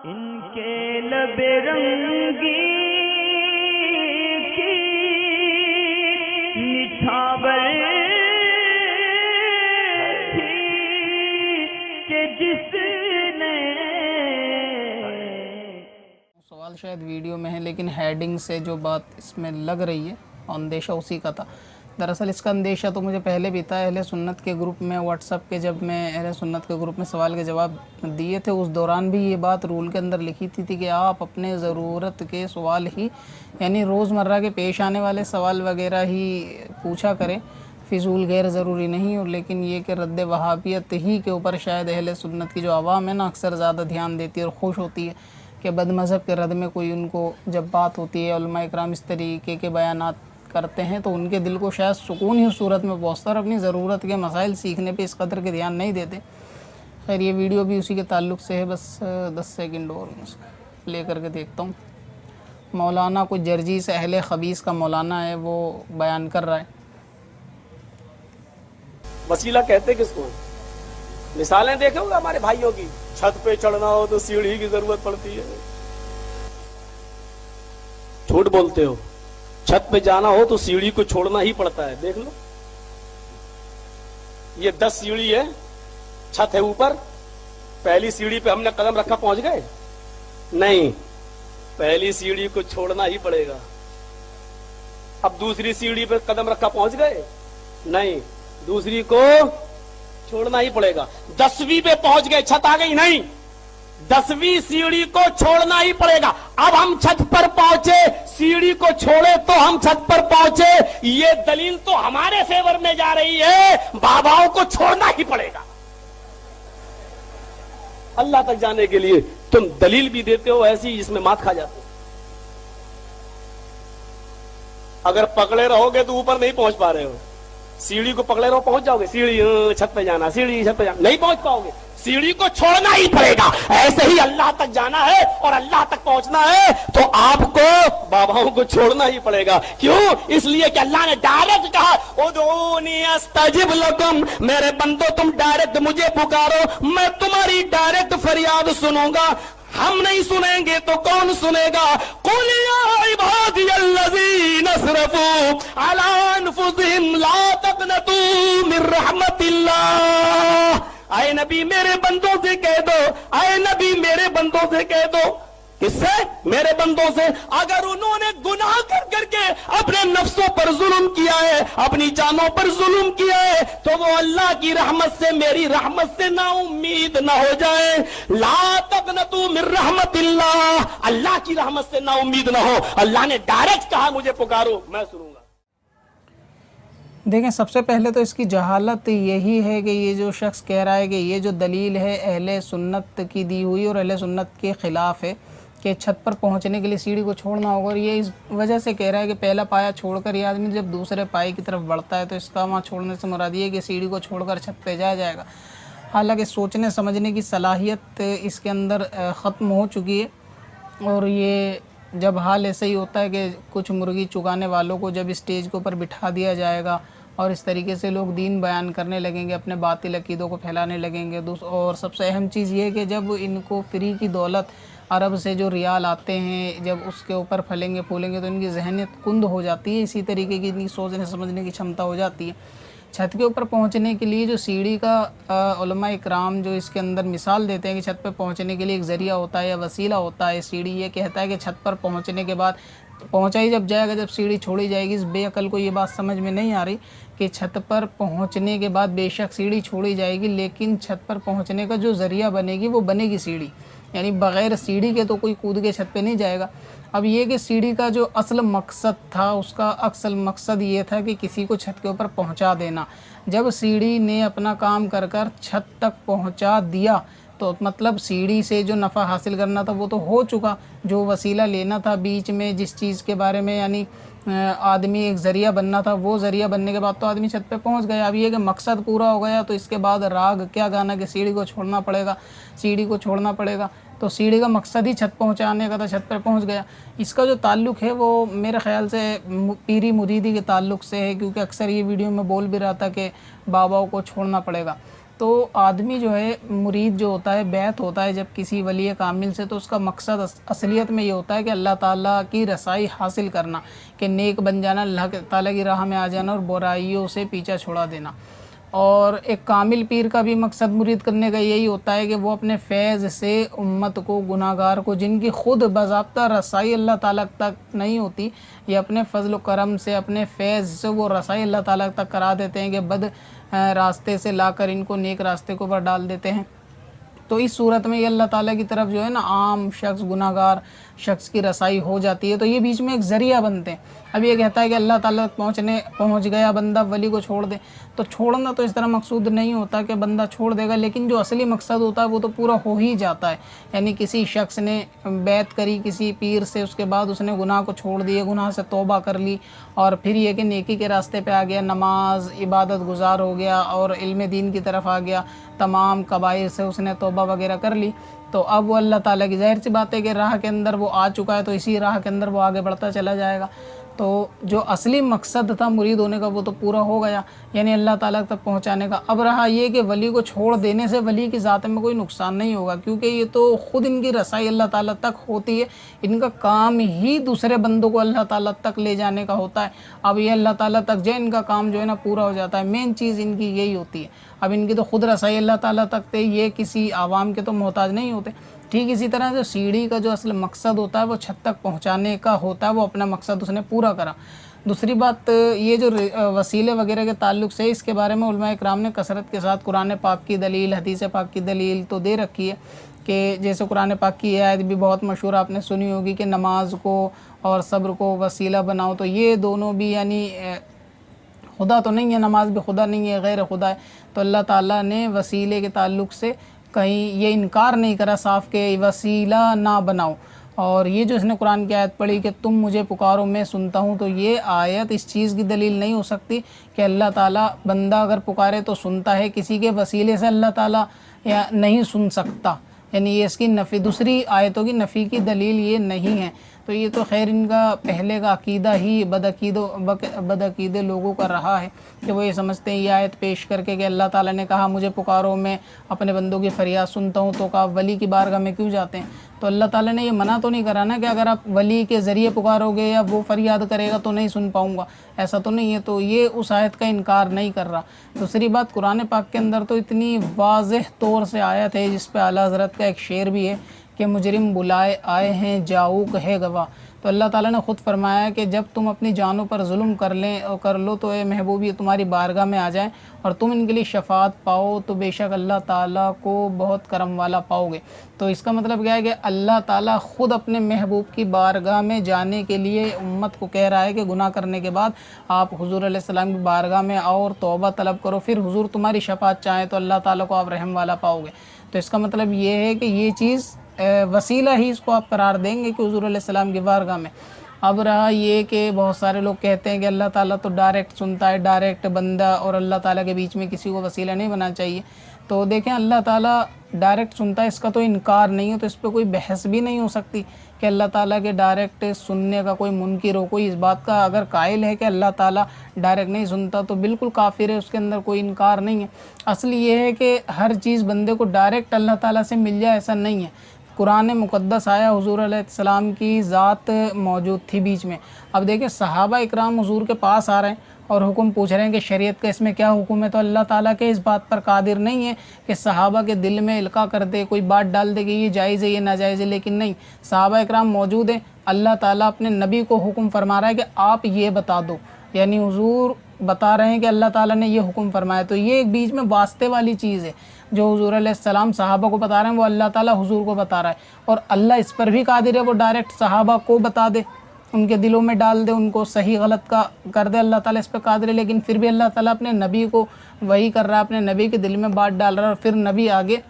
इनके लबे रंगी की निछावर थी कि जिसने सवाल शायद वीडियो में है, लेकिन हेडिंग से जो बात इसमें लग रही है अंदेशा उसी का था। दरअसल इसका अंदेशा तो मुझे पहले भी था। अहले सुन्नत के ग्रुप में व्हाट्सअप के, जब मैं अहले सुन्नत के ग्रुप में सवाल के जवाब दिए थे, उस दौरान भी ये बात रूल के अंदर लिखी थी कि आप अपने ज़रूरत के सवाल ही, यानी रोज़मर्रा के पेश आने वाले सवाल वगैरह ही पूछा करें, फ़िजूल गैर ज़रूरी नहीं। और लेकिन ये कि रद्द वहाबियत ही के ऊपर शायद अहले सुन्नत की जो आवाम है ना अक्सर ज़्यादा ध्यान देती है और खुश होती है कि बदमज़हब के रद्द में कोई उनको जब बात होती है, उलमा इकराम इस तरीके के बयानात करते हैं तो उनके दिल को शायद सुकून ही उस सूरत में पहुँचता है और अपनी ज़रूरत के मसाइल सीखने पे इस कदर के ध्यान नहीं देते। खैर ये वीडियो भी उसी के ताल्लुक़ से है, बस 10 सेकंड और प्ले करके देखता हूँ। मौलाना कोई जर्जीस अहले खबीस का मौलाना है, वो बयान कर रहा है। वसीला कहते किसको? मिसालें देखे होगा हमारे भाइयों की, छत पे चढ़ना हो तो सीढ़ी की जरूरत पड़ती है, झूठ बोलते हो। छत पे जाना हो तो सीढ़ी को छोड़ना ही पड़ता है, देख लो। ये 10 सीढ़ी है, छत है ऊपर, पहली सीढ़ी पे हमने कदम रखा पहुंच गए? नहीं, पहली सीढ़ी को छोड़ना ही पड़ेगा। अब दूसरी सीढ़ी पे कदम रखा पहुंच गए? नहीं, दूसरी को छोड़ना ही पड़ेगा। 10वीं पे पहुंच गए, छत आ गई? नहीं, 10वीं सीढ़ी को छोड़ना ही पड़ेगा। अब हम छत पर पहुंचे, सीढ़ी को छोड़े तो हम छत पर पहुंचे, ये दलील तो हमारे फेवर में जा रही है, बाबाओं को छोड़ना ही पड़ेगा। अल्लाह तक जाने के लिए तुम दलील भी देते हो ऐसी, इसमें मात खा जाते हो। अगर पकड़े रहोगे तो ऊपर नहीं पहुंच पा रहे हो, सीढ़ी को पकड़े रहो पहुंच जाओगे, सीढ़ी छत पे जाना, सीढ़ी छत पे जाना, नहीं पहुंच पाओगे, सीढ़ी को छोड़ना ही पड़ेगा। ऐसे ही अल्लाह तक जाना है और अल्लाह तक पहुंचना है तो आपको बाबाओं को छोड़ना ही पड़ेगा। क्यों? इसलिए कि अल्लाह ने डायरेक्ट कहा, उदऊनी अस्तजिब लकुम, मेरे बंदो तुम डायरेक्ट मुझे पुकारो, मैं तुम्हारी डायरेक्ट फरियाद सुनूंगा। हम नहीं सुनेंगे तो कौन सुनेगा? कुल या इबादियल्लज़ीना असरफू अला अनफुसिहिम ला तक़नतू मिर रहमतिल्लाह। आए नबी मेरे बंदों से कह दो, आए नबी मेरे बंदों से कह दो। किससे? मेरे बंदों से। अगर उन्होंने गुनाह कर करके अपने नफ्सों पर जुल्म किया है, अपनी जानों पर जुल्म किया है, तो वो अल्लाह की रहमत से, मेरी रहमत से ना उम्मीद ना हो जाए। ला तक़नतू मिर रहमतिल्लाह, अल्लाह की रहमत से ना उम्मीद ना हो। अल्लाह ने डायरेक्ट कहा मुझे पुकारो, मैं सुनूंगा। देखें, सबसे पहले तो इसकी जहालत यही है कि ये जो शख्स कह रहा है कि ये जो दलील है अहले सुन्नत की दी हुई और अहले सुन्नत के ख़िलाफ़ है कि छत पर पहुंचने के लिए सीढ़ी को छोड़ना होगा, और ये इस वजह से कह रहा है कि पहला पाया छोड़कर ये आदमी जब दूसरे पाए की तरफ बढ़ता है तो इसका वहाँ छोड़ने से मुराद ये है कि सीढ़ी को छोड़कर छत पे जाएगा। हालांकि सोचने समझने की सलाहियत इसके अंदर ख़त्म हो चुकी है। और ये जब हाल ऐसे ही होता है कि कुछ मुर्गी चुगाने वालों को जब स्टेज के ऊपर बिठा दिया जाएगा और इस तरीके से लोग दीन बयान करने लगेंगे, अपने बातिल अकीदों को फैलाने लगेंगे। और सबसे अहम चीज़ ये है कि जब इनको फ्री की दौलत अरब से जो रियाल आते हैं, जब उसके ऊपर फलेंगे फूलेंगे तो इनकी जहनीत कुंद हो जाती है, इसी तरीके की इनकी सोचने समझने की क्षमता हो जाती है। छत के ऊपर पहुंचने के लिए जो सीढ़ी का उलमा इकराम जो इसके अंदर मिसाल देते हैं कि छत पर पहुंचने के लिए एक ज़रिया होता है या वसीला होता है। सीढ़ी ये कहता है कि छत पर पहुंचने के बाद पहुंचा ही जब जाएगा, जब सीढ़ी छोड़ी जाएगी। इस बेअकल को ये बात समझ में नहीं आ रही कि छत पर पहुंचने के बाद बेशक सीढ़ी छोड़ी जाएगी, लेकिन छत पर पहुंचने का जो ज़रिया बनेगी वो बनेगी सीढ़ी, यानी बग़ैर सीढ़ी के तो कोई कूद के छत पे नहीं जाएगा। अब ये कि सीढ़ी का जो असल मकसद था, उसका असल मकसद ये था कि किसी को छत के ऊपर पहुंचा देना। जब सीढ़ी ने अपना काम कर कर छत तक पहुंचा दिया तो मतलब सीढ़ी से जो नफ़ा हासिल करना था वो तो हो चुका, जो वसीला लेना था बीच में जिस चीज़ के बारे में, यानी आदमी एक ज़रिया बनना था, वो ज़रिया बनने के बाद तो आदमी छत पे पहुंच गया। अब ये कि मकसद पूरा हो गया तो इसके बाद राग क्या गाना कि सीढ़ी को छोड़ना पड़ेगा, सीढ़ी को छोड़ना पड़ेगा। तो सीढ़ी का मकसद ही छत पहुंचाने का था, छत पर पहुंच गया। इसका जो ताल्लुक़ है वो मेरे ख़्याल से पीरी मुरीदी के ताल्लुक़ से है, क्योंकि अक्सर ये वीडियो में बोल भी रहा था कि बाबाओं को छोड़ना पड़ेगा। तो आदमी जो है मुरीद जो होता है, बैत होता है जब किसी वली कामिल से, तो उसका मकसद असलियत में ये होता है कि अल्लाह ताला की रसाई हासिल करना, कि नेक बन जाना, अल्लाह ताला की राह में आ जाना और बुराइयों से पीछा छुड़ा देना। और एक कामिल पीर का भी मकसद मुरीद करने का यही होता है कि वो अपने फैज़ से उम्मत को, गुनाहगार को, जिनकी ख़ुद बाज़ाब्ता रसाई अल्लाह ताला तक नहीं होती, ये अपने फ़ज़ल व करम से, अपने फैज़ से वो रसाई अल्लाह ताला तक करा देते हैं कि बद रास्ते से लाकर इनको नेक रास्ते को ऊपर डाल देते हैं। तो इस सूरत में ये अल्लाह ताला की तरफ जो है ना आम शख्स, गुनाहगार शख्स की रसाई हो जाती है। तो ये बीच में एक ज़रिया बनते हैं। अब ये कहता है कि अल्लाह ताला तक पहुँच गया बंदा, वली को छोड़ दे, तो छोड़ना तो इस तरह मकसूद नहीं होता कि बंदा छोड़ देगा, लेकिन जो असली मकसद होता है वो तो पूरा हो ही जाता है। यानी किसी शख्स ने बैत करी किसी पीर से, उसके बाद उसने गुनाह को छोड़ दिए, गुनाह से तौबा कर ली और फिर ये कि नेकी के रास्ते पे आ गया, नमाज इबादत गुजार हो गया और इल्म दीन की तरफ आ गया, तमाम कबाइर से उसने तौबा वगैरह कर ली, तो अब वो अल्लाह ताला की ज़ाहिर सी बात है कि राह के अंदर वो आ चुका है, तो इसी राह के अंदर वो आगे बढ़ता चला जाएगा। तो जो असली मकसद था मुरीद होने का वो तो पूरा हो गया, यानी अल्लाह ताला तक पहुंचाने का। अब रहा ये कि वली को छोड़ देने से वली की ज़ात में कोई नुकसान नहीं होगा, क्योंकि ये तो ख़ुद इनकी रसाई अल्लाह ताला तक होती है, इनका काम ही दूसरे बंदों को अल्लाह ताला तक ले जाने का होता है। अब ये अल्लाह ताला तक जो इनका काम जो है ना पूरा हो जाता है, मेन चीज़ इनकी यही होती है। अब इनकी तो ख़ुद रसाई अल्लाह ताला तक थे, ये किसी आवाम के तो मोहताज नहीं होते। ठीक इसी तरह जो सीढ़ी का जो असल मकसद होता है वो छत तक पहुंचाने का होता है, वो अपना मकसद उसने पूरा करा। दूसरी बात ये जो वसीले वगैरह के ताल्लुक़ से, इसके बारे में उलमा इकराम ने कसरत के साथ कुरान पाक की दलील, हदीस पाक की दलील तो दे रखी है, कि जैसे कुरान पाक की आयत भी बहुत मशहूर आपने सुनी होगी कि नमाज को और सब्र को वसीला बनाओ। तो ये दोनों भी यानी खुदा तो नहीं है, नमाज भी खुदा नहीं है, गैर खुदा है। तो अल्लाह ताला ने वसीले के ताल्लुक़ से कहीं ये इनकार नहीं करा साफ़ के वसीला ना बनाओ। और ये जो इसने कुरान की आयत पढ़ी कि तुम मुझे पुकारो मैं सुनता हूँ, तो ये आयत इस चीज़ की दलील नहीं हो सकती कि अल्लाह ताला बंदा अगर पुकारे तो सुनता है, किसी के वसीले से अल्लाह ताला या नहीं सुन सकता, यानी ये इसकी नफ़ी, दूसरी आयतों की नफ़ी की दलील ये नहीं है। तो ये तो खैर इनका पहले का अकीदा ही बदअकीदे लोगों का रहा है कि वो ये समझते हैं ये आयत पेश करके कि अल्लाह ताला ने कहा मुझे पुकारो मैं अपने बंदों की फ़रियाद सुनता हूँ, तो कहा वली की बारगाह में क्यों जाते हैं। तो अल्लाह ताला ने ये मना तो नहीं करा ना कि अगर आप वली के ज़रिए पुकारोगे या वो फ़रियाद करेगा तो नहीं सुन पाऊँगा, ऐसा तो नहीं है। तो ये उस आयत का इनकार नहीं कर रहा। दूसरी बात, कुरान पाक के अंदर तो इतनी वाज़ेह तौर से आयत है जिस पर आलाहज़रत का एक शेर भी है कि मुजरिम बुलाए आए हैं जाऊ कहे गवाह। तो अल्लाह ताला ने ख़ुद फरमाया कि जब तुम अपनी जानों पर जुल्म कर लो तो ये महबूबी तुम्हारी बारगाह में आ जाए और तुम इनके लिए शफात पाओ, तो बेशक अल्लाह ताला को बहुत करम वाला पाओगे। तो इसका मतलब क्या है कि अल्लाह ताला ख़ुद अपने महबूब की बारगाह में जाने के लिए उम्मत को कह रहा है कि गुनाह करने के बाद आप हुज़ूर अलैहिस्सलाम की बारगाह में आओ और तौबा तलब करो, फिर हुज़ूर तुम्हारी शफात चाहें तो अल्लाह ताला को आप रहम वाला पाओगे। तो इसका मतलब ये है कि ये चीज़ वसीला ही इसको आप करार देंगे कि हुज़ूर अलैहिस्सलाम की बारगाह में। अब रहा ये कि बहुत सारे लोग कहते हैं कि अल्लाह ताला तो डायरेक्ट सुनता है, डायरेक्ट बंदा और अल्लाह ताला के बीच में किसी को वसीला नहीं बना चाहिए। तो देखें अल्लाह ताला डायरेक्ट सुनता है, इसका तो इनकार नहीं है, तो इस पर कोई बहस भी नहीं हो सकती कि अल्लाह ताला के डायरेक्ट सुनने का कोई मुनकिर हो, कोई इस बात का अगर कायल है कि अल्लाह ताला डायरेक्ट नहीं सुनता तो बिल्कुल काफिर है, उसके अंदर कोई इनकार नहीं है। असली ये है कि हर चीज़ बंदे को डायरेक्ट अल्लाह ताला से मिल जाए ऐसा नहीं है। कुरान मुक़द्दस आया, हुज़ूर अलैहिस्सलाम की ज़ात मौजूद थी बीच में। अब देखिए सहाबा इकराम हुज़ूर के पास आ रहे हैं और हुक्म पूछ रहे हैं कि शरीयत का इसमें क्या हुक्म है, तो अल्लाह ताला के इस बात पर कादिर नहीं है कि सहाबा के दिल में इल्का कर दे, कोई बात डाल दे कि ये जायज़ है ये नाजायज़ है। लेकिन नहीं, सहाबा इकराम मौजूद हैं, अल्लाह ताला अपने नबी को हुक्म फरमा रहा है कि आप ये बता दो, यानी हुज़ूर बता रहे हैं कि अल्लाह ताला ने ये हुक्म फरमाया। तो ये एक बीच में वास्ते वाली चीज़ है जो हुज़ूर अलैहिस्सलाम सहाबा को बता रहे हैं, वो अल्लाह ताला हुज़ूर को बता रहा है। और अल्लाह इस पर भी कादिर है, वो डायरेक्ट सहाबा को बता दे, उनके दिलों में डाल दे, उनको सही गलत का कर दे, अल्लाह ताला इस पर कादिर है। लेकिन फिर भी अल्लाह ताला अपने नबी को वही कर रहा है, अपने नबी के दिल में बात डाल रहा है और फिर नबी आगे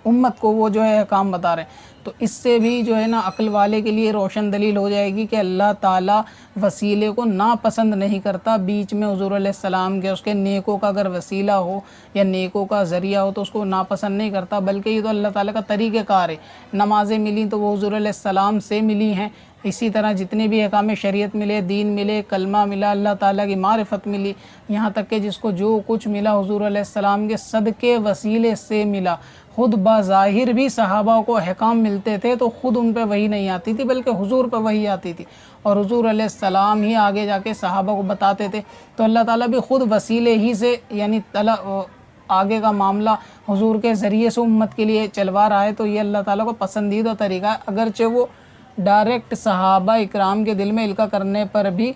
उम्मत को वो जो है अहकाम बता रहे हैं। तो इससे भी जो है ना अक्ल वाले के लिए रोशन दलील हो जाएगी कि अल्लाह ताला वसीले को नापसंद नहीं करता। बीच में हुज़ूर अलैहिस्सलाम के उसके नेकों का अगर वसीला हो या नेकों का ज़रिया हो तो उसको नापसंद नहीं करता, बल्कि ये तो अल्लाह ताला का तरीक़ेकार है। नमाज़ें मिली तो वो हुज़ूर अलैहिस्सलाम से मिली हैं, इसी तरह जितने भी अहकाम शरीयत मिले, दीन मिले, कलमा मिला, अल्लाह ताला की मारिफत मिली, यहाँ तक कि जिसको जो कुछ मिला हुज़ूर अलैहिस्सलाम के सदक़े वसीले से मिला। ख़ुद बाज़ाहिर भी सहाबा को अहकाम मिलते थे तो ख़ुद उन पर वही नहीं आती थी, बल्कि हुज़ूर पर वही आती थी और हुज़ूर अलैहिस्सलाम ही आगे जाके सहाबा को बताते थे। तो अल्लाह ताला भी ख़ुद वसीले ही से यानी आगे का मामला हुज़ूर के ज़रिए से उम्मत के लिए चलवा रहा है। तो ये अल्लाह ताला को पसंदीदा तरीका है, अगरचे वो डायरेक्ट सहाबा इकराम के दिल में इल्का करने पर भी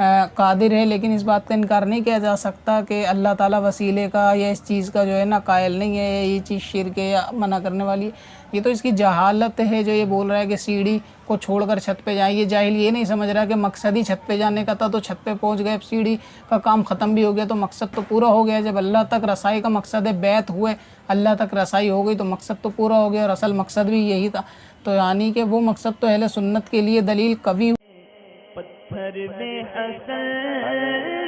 कादिर है, लेकिन इस बात का इनकार नहीं किया जा सकता कि अल्लाह ताला वसीले का या इस चीज़ का जो है ना कायल नहीं है, ये चीज़ शिर्क है या मना करने वाली है। ये तो इसकी जहालत है जो ये बोल रहा है कि सीढ़ी को छोड़कर छत पे जाए। ये जाहिल ये नहीं समझ रहा कि मकसद ही छत पे जाने का था, तो छत पे पहुंच गए, अब सीढ़ी का काम ख़त्म भी हो गया तो मकसद तो पूरा हो गया। जब अल्लाह तक रसाई का मकसद है, बैत हुए, अल्लाह तक रसाई हो गई तो मकसद तो पूरा हो गया और असल मकसद भी यही था। तो यानी कि वो मकसद तो अहले सुन्नत के लिए दलील कवी पत्थर में असल